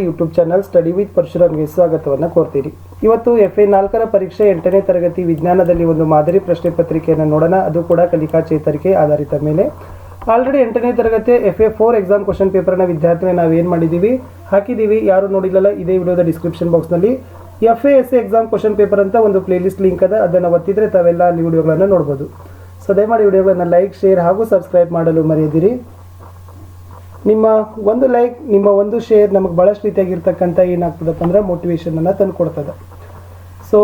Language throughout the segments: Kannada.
ಯೂಟ್ಯೂಬ್ ಚಾನಲ್ ಸ್ಟಡಿ ವಿತ್ ಪರಶುರಾಮ್ಗೆ ಸ್ವಾಗತವನ್ನು ಕೋರ್ತೀರಿ. ಇವತ್ತು FA 4ರ ಪರೀಕ್ಷೆ 8ನೇ ತರಗತಿ ವಿಜ್ಞಾನದಲ್ಲಿ ಒಂದು ಮಾದರಿ ಪ್ರಶ್ನೆ ಪತ್ರಿಕೆಯನ್ನು ನೋಡೋಣ. ಅದು ಕೂಡ ಕಲಿಕಾ ಚೇತರಿಕೆ ಆಧಾರಿತ ಮೇಲೆ. ಆಲ್ರೆಡಿ 8ನೇ ತರಗತಿ FA 4 ಎಕ್ಸಾಮ್ ಕ್ವಶನ್ ಪೇಪರ್ನ ವಿದ್ಯಾರ್ಥಿಗಳನ್ನ ನಾವು ಏನು ಮಾಡಿದ್ದೀವಿ ಹಾಕಿದ್ದೀವಿ. ಯಾರು ನೋಡಿಲ್ಲಲ್ಲ, ಇದೇ ವಿಡಿಯೋದ ಡಿಸ್ಕ್ರಿಪ್ಷನ್ ಬಾಕ್ಸ್ನಲ್ಲಿ FA ಎಕ್ಸಾಮ್ ಕ್ವಶನ್ ಪೇಪರ್ ಅಂತ ಒಂದು ಪ್ಲೇಲಿಸ್ಟ್ ಲಿಂಕ್ ಅದ, ಅದನ್ನು ಒತ್ತಿದ್ರೆ ತಾವೆಲ್ಲ ಅಲ್ಲಿ ವಿಡಿಯೋಗಳನ್ನು ನೋಡ್ಬೋದು. ಸೊ ದಯಮಾಡಿ ವಿಡಿಯೋಗಳನ್ನು ಲೈಕ್, ಶೇರ್ ಹಾಗೂ ಸಬ್ಸ್ಕ್ರೈಬ್ ಮಾಡಲು ಮರೆಯದಿರಿ. ನಿಮ್ಮ ಒಂದು ಲೈಕ್, ನಿಮ್ಮ ಒಂದು ಶೇರ್ ನಮಗೆ ಭಾಳಷ್ಟು ರೀತಿಯಾಗಿರ್ತಕ್ಕಂಥ ಏನಾಗ್ತದಪ್ಪ ಅಂದ್ರೆ ಮೋಟಿವೇಶನನ್ನು ತಂದು ಕೊಡ್ತದೆ. ಸೊ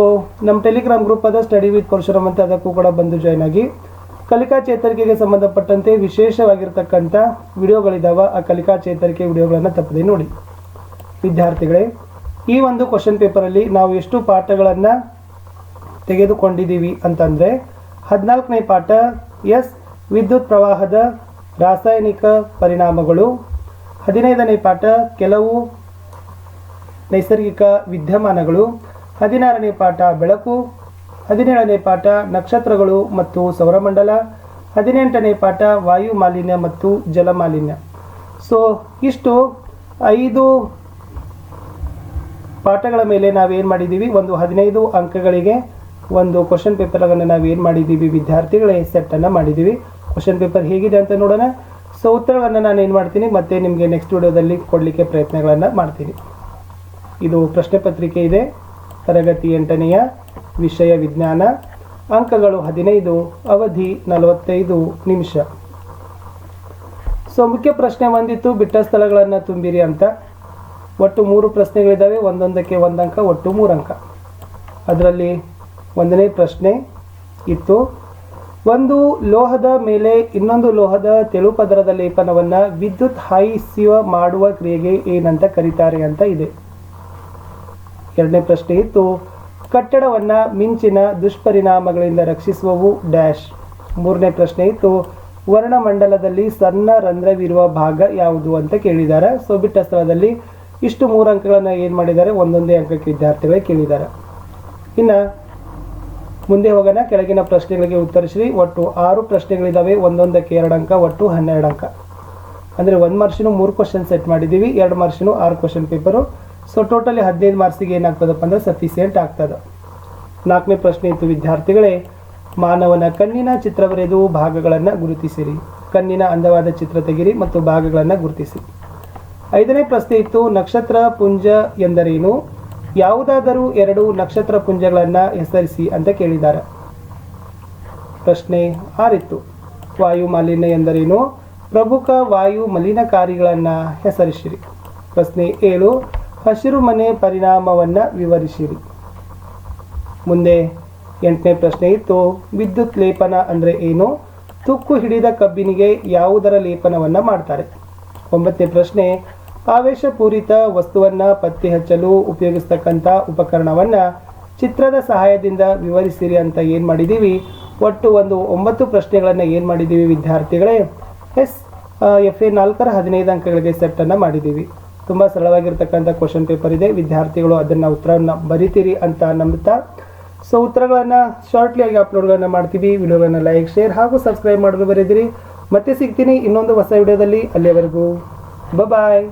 ನಮ್ಮ ಟೆಲಿಗ್ರಾಮ್ ಗ್ರೂಪ್ ಅದ ಸ್ಟಡಿ ವಿತ್ ಪರಶುರಾಮ್ ಅಂತ, ಅದಕ್ಕೂ ಕೂಡ ಬಂದು ಜಾಯ್ನ್ ಆಗಿ ಕಲಿಕಾ ಚೇತರಿಕೆಗೆ ಸಂಬಂಧಪಟ್ಟಂತೆ ವಿಶೇಷವಾಗಿರ್ತಕ್ಕಂಥ ವಿಡಿಯೋಗಳಿದ್ದಾವೆ. ಆ ಕಲಿಕಾ ಚೇತರಿಕೆ ವಿಡಿಯೋಗಳನ್ನು ತಪ್ಪದೆ ನೋಡಿ. ವಿದ್ಯಾರ್ಥಿಗಳೇ, ಈ ಒಂದು ಕ್ವಶನ್ ಪೇಪರಲ್ಲಿ ನಾವು ಎಷ್ಟು ಪಾಠಗಳನ್ನು ತೆಗೆದುಕೊಂಡಿದ್ದೀವಿ ಅಂತಂದರೆ 14ನೇ ಪಾಠ ವಿದ್ಯುತ್ ಪ್ರವಾಹದ ರಾಸಾಯನಿಕ ಪರಿಣಾಮಗಳು, 15ನೇ ಪಾಠ ಕೆಲವು ನೈಸರ್ಗಿಕ ವಿದ್ಯಮಾನಗಳು, 16ನೇ ಪಾಠ ಬೆಳಕು, 17ನೇ ಪಾಠ ನಕ್ಷತ್ರಗಳು ಮತ್ತು ಸೌರಮಂಡಲ, 18ನೇ ಪಾಠ ವಾಯು ಮಾಲಿನ್ಯ ಮತ್ತು ಜಲಮಾಲಿನ್ಯ. ಸೊ ಇಷ್ಟು 5 ಪಾಠಗಳ ಮೇಲೆ ನಾವೇನು ಮಾಡಿದ್ದೀವಿ, ಒಂದು 15 ಅಂಕಗಳಿಗೆ ಒಂದು ಕ್ವಶನ್ ಪೇಪರನ್ನು ನಾವೇನು ಮಾಡಿದ್ದೀವಿ ವಿದ್ಯಾರ್ಥಿಗಳೇ ಸೆಟ್ಟನ್ನು ಮಾಡಿದ್ದೀವಿ. ಕ್ವಶನ್ ಪೇಪರ್ ಹೇಗಿದೆ ಅಂತ ನೋಡೋಣ. ಸೊ ಉತ್ತರವನ್ನು ನಾನು ಏನು ಮಾಡ್ತೀನಿ ಮತ್ತೆ ನಿಮಗೆ ನೆಕ್ಸ್ಟ್ ವಿಡಿಯೋದಲ್ಲಿ ಕೊಡಲಿಕ್ಕೆ ಪ್ರಯತ್ನಗಳನ್ನು ಮಾಡ್ತೀನಿ. ಇದು ಪ್ರಶ್ನೆ ಪತ್ರಿಕೆ ಇದೆ, ತರಗತಿ 8ನೆಯ ವಿಷಯ ವಿಜ್ಞಾನ, ಅಂಕಗಳು 15, ಅವಧಿ 45 ನಿಮಿಷ. ಸೊ ಮುಖ್ಯ ಪ್ರಶ್ನೆ ಒಂದಿತ್ತು, ಬಿಟ್ಟ ಸ್ಥಳಗಳನ್ನು ತುಂಬಿರಿ ಅಂತ. ಒಟ್ಟು 3 ಪ್ರಶ್ನೆಗಳಿದ್ದಾವೆ, ಒಂದೊಂದಕ್ಕೆ 1 ಅಂಕ, ಒಟ್ಟು 3 ಅಂಕ. ಅದರಲ್ಲಿ 1ನೇ ಪ್ರಶ್ನೆ ಇತ್ತು, ಒಂದು ಲೋಹದ ಮೇಲೆ ಇನ್ನೊಂದು ಲೋಹದ ತೆಳುಪದರದ ಲೇಪನವನ್ನು ವಿದ್ಯುತ್ ಹಾಯಿಸುವ ಮಾಡುವ ಕ್ರಿಯೆಗೆ ಏನಂತ ಕರೀತಾರೆ ಅಂತ ಇದೆ. 2ನೇ ಪ್ರಶ್ನೆ ಇತ್ತು, ಕಟ್ಟಡವನ್ನು ಮಿಂಚಿನ ದುಷ್ಪರಿಣಾಮಗಳಿಂದ ರಕ್ಷಿಸುವವು ಡ್ಯಾಶ್. 3ನೇ ಪ್ರಶ್ನೆ ಇತ್ತು, ವರ್ಣಮಂಡಲದಲ್ಲಿ ಸಣ್ಣ ರಂಧ್ರವಿರುವ ಭಾಗ ಯಾವುದು ಅಂತ ಕೇಳಿದ್ದಾರೆ. ಸೊ ಬಿಟ್ಟ ಸ್ಥಳದಲ್ಲಿ ಇಷ್ಟು 3 ಅಂಕಗಳನ್ನು ಏನು ಮಾಡಿದ್ದಾರೆ, ಒಂದೊಂದೇ ಅಂಕಕ್ಕೆ ವಿದ್ಯಾರ್ಥಿಗಳೇ ಕೇಳಿದ್ದಾರೆ. ಇನ್ನು ಮುಂದೆ ಹೋಗೋಣ. ಕೆಳಗಿನ ಪ್ರಶ್ನೆಗಳಿಗೆ ಉತ್ತರಿಸಿ. ಒಟ್ಟು 6 ಪ್ರಶ್ನೆಗಳಿದ್ದಾವೆ, ಒಂದೊಂದಕ್ಕೆ 2 ಅಂಕ, ಒಟ್ಟು 12 ಅಂಕ. ಅಂದರೆ 1 ಮಾರ್ಕ್ಸಿನ 3 ಕ್ವಶನ್ ಸೆಟ್ ಮಾಡಿದ್ದೀವಿ, 2 ಮಾರ್ಕ್ಸಿನ 6 ಕ್ವಶನ್ ಪೇಪರು. ಸೊ ಟೋಟಲಿ 15 ಮಾರ್ಕ್ಸಿಗೆ ಏನಾಗ್ತದಪ್ಪ ಅಂದರೆ ಸಫಿಸಿಯೆಂಟ್ ಆಗ್ತದೆ. 4ನೇ ಪ್ರಶ್ನೆ ಇತ್ತು ವಿದ್ಯಾರ್ಥಿಗಳೇ, ಮಾನವನ ಕಣ್ಣಿನ ಚಿತ್ರ ಬರೆದು ಭಾಗಗಳನ್ನು ಗುರುತಿಸಿರಿ. ಕಣ್ಣಿನ ಅಂದವಾದ ಚಿತ್ರ ತೆಗಿರಿ ಮತ್ತು ಭಾಗಗಳನ್ನು ಗುರುತಿಸಿ. 5ನೇ ಪ್ರಶ್ನೆ ಇತ್ತು, ನಕ್ಷತ್ರ ಪುಂಜ ಎಂದರೇನು, ಯಾವುದಾದರೂ 2 ನಕ್ಷತ್ರ ಪುಂಜಗಳನ್ನು ಹೆಸರಿಸಿ ಅಂತ ಕೇಳಿದ್ದಾರೆ. ಪ್ರಶ್ನೆ 6 ಇತ್ತು, ವಾಯು ಮಾಲಿನ್ಯ ಎಂದರೇನು, ಪ್ರಮುಖ ವಾಯು ಮಲಿನಕಾರಿಗಳನ್ನು ಹೆಸರಿಸಿರಿ. ಪ್ರಶ್ನೆ 7, ಹಸಿರು ಮನೆ ಪರಿಣಾಮವನ್ನು ವಿವರಿಸಿರಿ. ಮುಂದೆ 8ನೇ ಪ್ರಶ್ನೆ ಇತ್ತು, ವಿದ್ಯುತ್ ಲೇಪನ ಅಂದರೆ ಏನು, ತುಕ್ಕು ಹಿಡಿದ ಕಬ್ಬಿನಿಗೆ ಯಾವುದರ ಲೇಪನವನ್ನು ಮಾಡ್ತಾರೆ. 9ನೇ ಪ್ರಶ್ನೆ, ಆವೇಶಪೂರಿತ ವಸ್ತುವನ್ನು ಪತ್ತೆ ಹಚ್ಚಲು ಉಪಯೋಗಿಸ್ತಕ್ಕಂಥ ಉಪಕರಣವನ್ನು ಚಿತ್ರದ ಸಹಾಯದಿಂದ ವಿವರಿಸಿರಿ ಅಂತ ಏನು ಮಾಡಿದ್ದೀವಿ. ಒಟ್ಟು ಒಂದು 9 ಪ್ರಶ್ನೆಗಳನ್ನು ಏನು ಮಾಡಿದ್ದೀವಿ ವಿದ್ಯಾರ್ಥಿಗಳೇ FA 4ರ 15 ಅಂಕಗಳಿಗೆ ಸೆಟ್ಟನ್ನು ಮಾಡಿದ್ದೀವಿ. ತುಂಬ ಸರಳವಾಗಿರ್ತಕ್ಕಂಥ ಕ್ವಶನ್ ಪೇಪರ್ ಇದೆ. ವಿದ್ಯಾರ್ಥಿಗಳು ಅದನ್ನು ಉತ್ತರವನ್ನು ಬರಿತೀರಿ ಅಂತ ನಂಬುತ್ತಾ, ಸೊ ಉತ್ತರಗಳನ್ನು ಶಾರ್ಟ್ಲಿ ಆಗಿ ಅಪ್ಲೋಡ್ಗಳನ್ನು ಮಾಡ್ತೀವಿ. ವಿಡಿಯೋಗಳನ್ನು ಲೈಕ್, ಶೇರ್ ಹಾಗೂ ಸಬ್ಸ್ಕ್ರೈಬ್ ಮಾಡಲು ಬರೆದಿರಿ. ಮತ್ತೆ ಸಿಗ್ತೀನಿ ಇನ್ನೊಂದು ಹೊಸ ವಿಡಿಯೋದಲ್ಲಿ. ಅಲ್ಲಿಯವರೆಗೂ ಬಾಯ್.